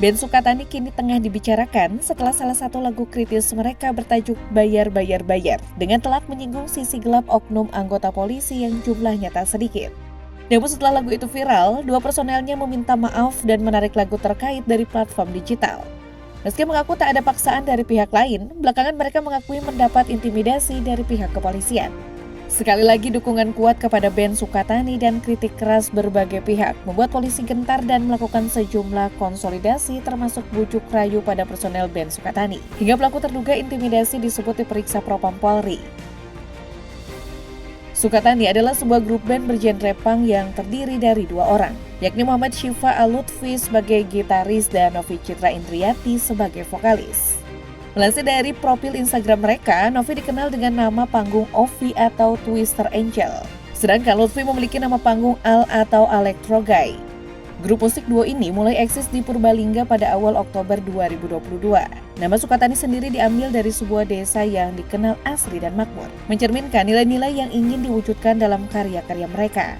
Band Sukatani kini tengah dibicarakan setelah salah satu lagu kritis mereka bertajuk Bayar Bayar Bayar dengan telak menyinggung sisi gelap oknum anggota polisi yang jumlahnya tak sedikit. Namun setelah lagu itu viral, dua personelnya meminta maaf dan menarik lagu terkait dari platform digital. Meski mengaku tak ada paksaan dari pihak lain, belakangan mereka mengakui mendapat intimidasi dari pihak kepolisian. Sekali lagi dukungan kuat kepada band Sukatani dan kritik keras berbagai pihak membuat polisi gentar dan melakukan sejumlah konsolidasi termasuk bujuk rayu pada personel band Sukatani. Hingga pelaku terduga intimidasi disebut diperiksa Propam Polri. Sukatani adalah sebuah grup band bergenre punk yang terdiri dari dua orang, yakni Muhammad Syifa Al-Lutfi sebagai gitaris dan Novi Citra Indriati sebagai vokalis. Melansir dari profil Instagram mereka, Novi dikenal dengan nama panggung Ovi atau Twister Angel. Sedangkan Lutfi memiliki nama panggung Al atau Electro Guy. Grup musik duo ini mulai eksis di Purbalingga pada awal Oktober 2022. Nama Sukatani sendiri diambil dari sebuah desa yang dikenal asri dan makmur, mencerminkan nilai-nilai yang ingin diwujudkan dalam karya-karya mereka.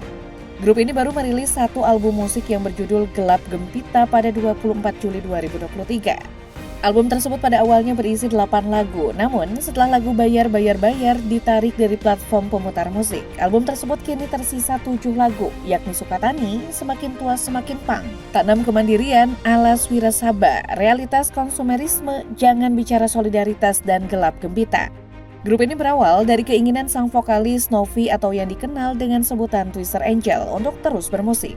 Grup ini baru merilis satu album musik yang berjudul Gelap Gempita pada 24 Juli 2023. Album tersebut pada awalnya berisi 8 lagu, namun setelah lagu Bayar Bayar Bayar ditarik dari platform pemutar musik, album tersebut kini tersisa 7 lagu, yakni Sukatani, Semakin Tua Semakin Pang, Tanam Kemandirian, Alas Wirasaba, Realitas Konsumerisme, Jangan Bicara Solidaritas, dan Gelap Gempita. Grup ini berawal dari keinginan sang vokalis Novi atau yang dikenal dengan sebutan Twister Angel untuk terus bermusik.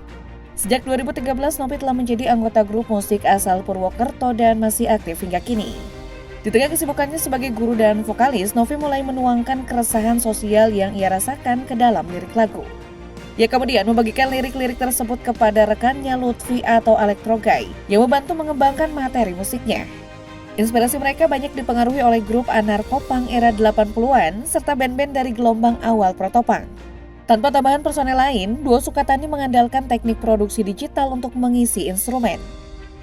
Sejak 2013, Novi telah menjadi anggota grup musik asal Purwokerto dan masih aktif hingga kini. Di tengah kesibukannya sebagai guru dan vokalis, Novi mulai menuangkan keresahan sosial yang ia rasakan ke dalam lirik lagu. Ia kemudian membagikan lirik-lirik tersebut kepada rekannya Lutfi atau Electro Guy yang membantu mengembangkan materi musiknya. Inspirasi mereka banyak dipengaruhi oleh grup anarkopunk era 80-an serta band-band dari gelombang awal protopunk. Tanpa tambahan personel lain, duo Sukatani mengandalkan teknik produksi digital untuk mengisi instrumen.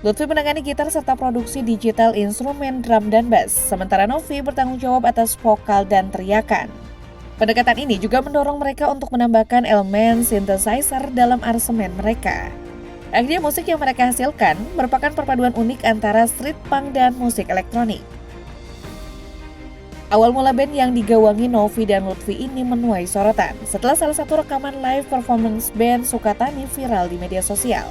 Lutfi menangani gitar serta produksi digital instrumen drum dan bass, sementara Novi bertanggung jawab atas vokal dan teriakan. Pendekatan ini juga mendorong mereka untuk menambahkan elemen synthesizer dalam aransemen mereka. Akhirnya musik yang mereka hasilkan merupakan perpaduan unik antara street punk dan musik elektronik. Awal mula band yang digawangi Novi dan Lutfi ini menuai sorotan setelah salah satu rekaman live performance band Sukatani viral di media sosial.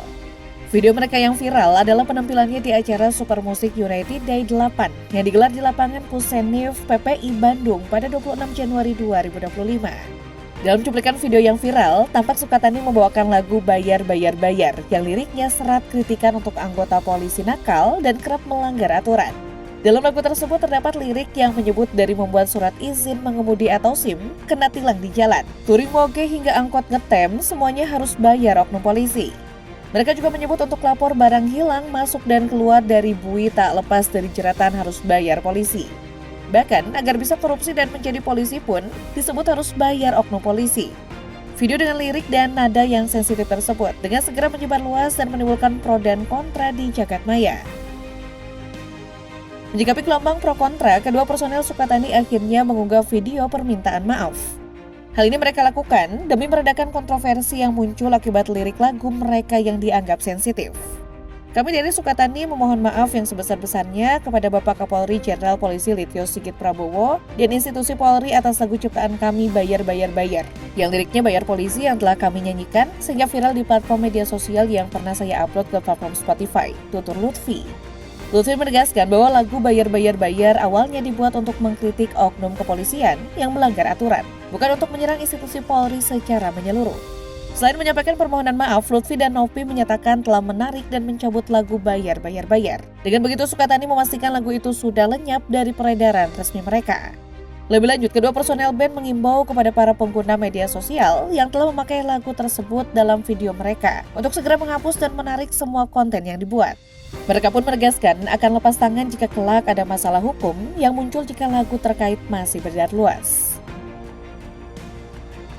Video mereka yang viral adalah penampilannya di acara Super Musik United Day 8 yang digelar di lapangan Pusenif PPI Bandung pada 26 Januari 2025. Dalam cuplikan video yang viral, tampak Sukatani membawakan lagu Bayar Bayar Bayar yang liriknya serat kritikan untuk anggota polisi nakal dan kerap melanggar aturan. Dalam lagu tersebut terdapat lirik yang menyebut dari membuat surat izin mengemudi atau SIM, kena tilang di jalan, touring moge hingga angkot ngetem, semuanya harus bayar oknum polisi. Mereka juga menyebut untuk lapor barang hilang, masuk dan keluar dari bui tak lepas dari jeratan harus bayar polisi. Bahkan agar bisa korupsi dan menjadi polisi pun disebut harus bayar oknum polisi. Video dengan lirik dan nada yang sensitif tersebut dengan segera menyebar luas dan menimbulkan pro dan kontra di jagat maya. Menyikapi gelombang pro kontra, kedua personel Sukatani akhirnya mengunggah video permintaan maaf. Hal ini mereka lakukan demi meredakan kontroversi yang muncul akibat lirik lagu mereka yang dianggap sensitif. Kami dari Sukatani memohon maaf yang sebesar-besarnya kepada Bapak Kapolri Jenderal Polisi Listio Sigit Prabowo dan institusi Polri atas lagu ciptaan kami Bayar Bayar Bayar, yang liriknya bayar polisi yang telah kami nyanyikan sehingga viral di platform media sosial yang pernah saya upload ke platform Spotify, tutur Lutfi. Lutfi menegaskan bahwa lagu Bayar Bayar Bayar awalnya dibuat untuk mengkritik oknum kepolisian yang melanggar aturan, bukan untuk menyerang institusi Polri secara menyeluruh. Selain menyampaikan permohonan maaf, Lutfi dan Novi menyatakan telah menarik dan mencabut lagu Bayar Bayar Bayar. Dengan begitu, Sukatani memastikan lagu itu sudah lenyap dari peredaran resmi mereka. Lebih lanjut, kedua personel band mengimbau kepada para pengguna media sosial yang telah memakai lagu tersebut dalam video mereka untuk segera menghapus dan menarik semua konten yang dibuat. Mereka pun menegaskan akan lepas tangan jika kelak ada masalah hukum yang muncul jika lagu terkait masih beredar luas.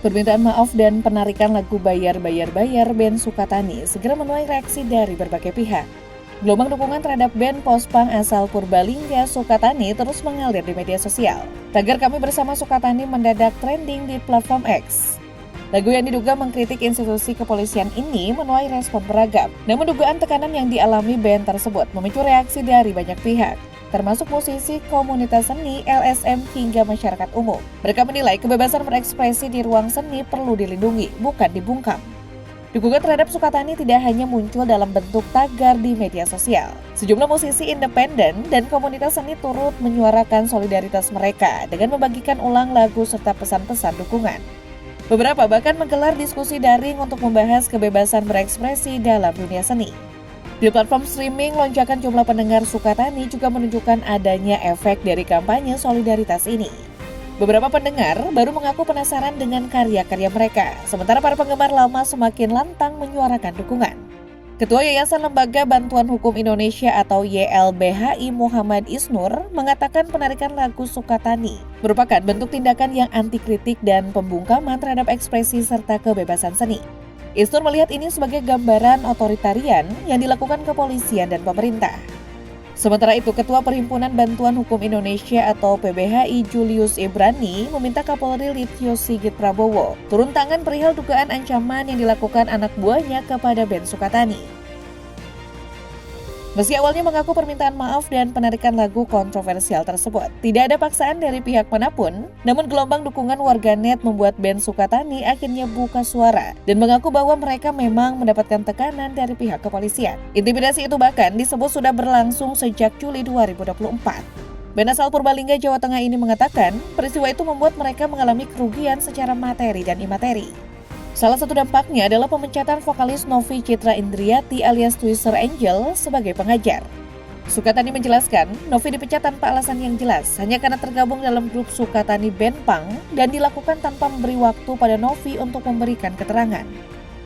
Permintaan maaf dan penarikan lagu Bayar Bayar Bayar band Sukatani segera menuai reaksi dari berbagai pihak. Gelombang dukungan terhadap band post-punk asal Purbalingga Sukatani terus mengalir di media sosial. Tagar kami bersama Sukatani mendadak trending di platform X. Lagu yang diduga mengkritik institusi kepolisian ini menuai respon beragam. Namun dugaan tekanan yang dialami band tersebut memicu reaksi dari banyak pihak, termasuk musisi, komunitas seni, LSM, hingga masyarakat umum. Mereka menilai kebebasan berekspresi di ruang seni perlu dilindungi, bukan dibungkam. Dukungan terhadap Sukatani tidak hanya muncul dalam bentuk tagar di media sosial. Sejumlah musisi independen dan komunitas seni turut menyuarakan solidaritas mereka dengan membagikan ulang lagu serta pesan-pesan dukungan. Beberapa bahkan menggelar diskusi daring untuk membahas kebebasan berekspresi dalam dunia seni. Di platform streaming, lonjakan jumlah pendengar Sukatani juga menunjukkan adanya efek dari kampanye solidaritas ini. Beberapa pendengar baru mengaku penasaran dengan karya-karya mereka, sementara para penggemar lama semakin lantang menyuarakan dukungan. Ketua Yayasan Lembaga Bantuan Hukum Indonesia atau YLBHI Muhammad Isnur mengatakan penarikan lagu Sukatani merupakan bentuk tindakan yang anti kritik dan pembungkaman terhadap ekspresi serta kebebasan seni. Isnur melihat ini sebagai gambaran otoritarian yang dilakukan kepolisian dan pemerintah. Sementara itu, Ketua Perhimpunan Bantuan Hukum Indonesia atau PBHI Julius Ibrani meminta Kapolri Listio Sigit Prabowo turun tangan perihal dugaan ancaman yang dilakukan anak buahnya kepada band Sukatani. Meski awalnya mengaku permintaan maaf dan penarikan lagu kontroversial tersebut tidak ada paksaan dari pihak manapun, namun gelombang dukungan warganet membuat band Sukatani akhirnya buka suara dan mengaku bahwa mereka memang mendapatkan tekanan dari pihak kepolisian. Intimidasi itu bahkan disebut sudah berlangsung sejak Juli 2024. Band asal Purbalingga, Jawa Tengah ini mengatakan peristiwa itu membuat mereka mengalami kerugian secara materi dan imateri. Salah satu dampaknya adalah pemecatan vokalis Novi Citra Indriati alias Twister Angel sebagai pengajar. Sukatani menjelaskan, Novi dipecat tanpa alasan yang jelas, hanya karena tergabung dalam grup Sukatani Band Punk dan dilakukan tanpa memberi waktu pada Novi untuk memberikan keterangan.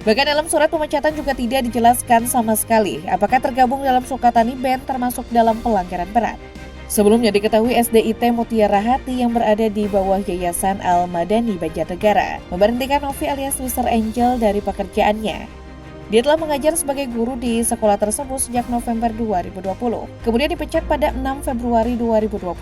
Bahkan dalam surat pemecatan juga tidak dijelaskan sama sekali apakah tergabung dalam Sukatani Band termasuk dalam pelanggaran berat. Sebelumnya diketahui SDIT Mutiara Hati yang berada di bawah Yayasan Al-Madani Banjarnegara memberhentikan Novi alias Twister Angel dari pekerjaannya. Dia telah mengajar sebagai guru di sekolah tersebut sejak November 2020, kemudian dipecat pada 6 Februari 2025.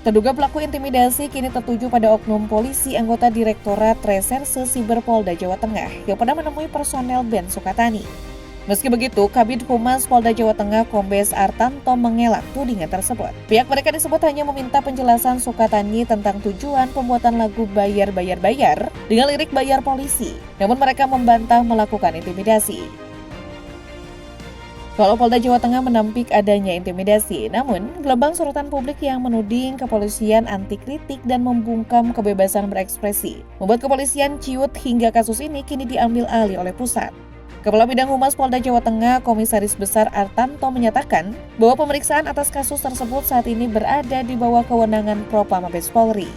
Terduga pelaku intimidasi kini tertuju pada oknum polisi anggota Direktorat Reserse Siber Polda Jawa Tengah yang pernah menemui personel band Sukatani. Meski begitu, Kabid Humas Polda Jawa Tengah Kombes Artanto mengelak tudingan tersebut. Pihak mereka disebut hanya meminta penjelasan Sukatani tentang tujuan pembuatan lagu Bayar dengan lirik bayar polisi. Namun mereka membantah melakukan intimidasi. Walau Polda Jawa Tengah menampik adanya intimidasi, namun gelombang sorotan publik yang menuding kepolisian anti kritik dan membungkam kebebasan berekspresi membuat kepolisian ciut hingga kasus ini kini diambil alih oleh pusat. Kepala Bidang Humas Polda Jawa Tengah, Komisaris Besar Artanto menyatakan bahwa pemeriksaan atas kasus tersebut saat ini berada di bawah kewenangan Propam Mabes Polri.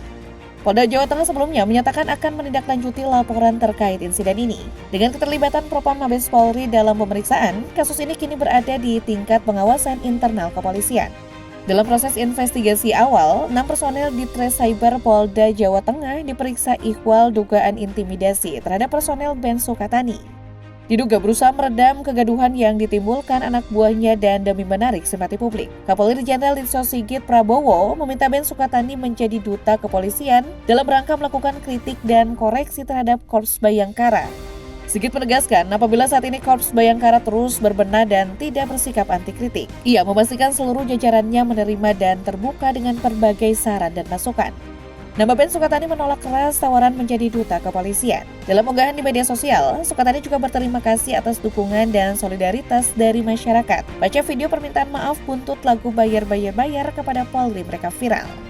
Polda Jawa Tengah sebelumnya menyatakan akan menindaklanjuti laporan terkait insiden ini. Dengan keterlibatan Propam Mabes Polri dalam pemeriksaan, kasus ini kini berada di tingkat pengawasan internal kepolisian. Dalam proses investigasi awal, 6 personel di Tres Cyber Polda Jawa Tengah diperiksa ihwal dugaan intimidasi terhadap personel band Sukatani. Diduga berusaha meredam kegaduhan yang ditimbulkan anak buahnya dan demi menarik simpati publik. Kapolri Jenderal Listio Sigit Prabowo meminta band Sukatani menjadi duta kepolisian dalam rangka melakukan kritik dan koreksi terhadap Korps Bayangkara. Sigit menegaskan apabila saat ini Korps Bayangkara terus berbenah dan tidak bersikap anti kritik. Ia memastikan seluruh jajarannya menerima dan terbuka dengan berbagai saran dan masukan. Nama band Sukatani menolak keras tawaran menjadi duta kepolisian. Dalam unggahan di media sosial, Sukatani juga berterima kasih atas dukungan dan solidaritas dari masyarakat. Baca video permintaan maaf buntut lagu Bayar kepada Polri mereka viral.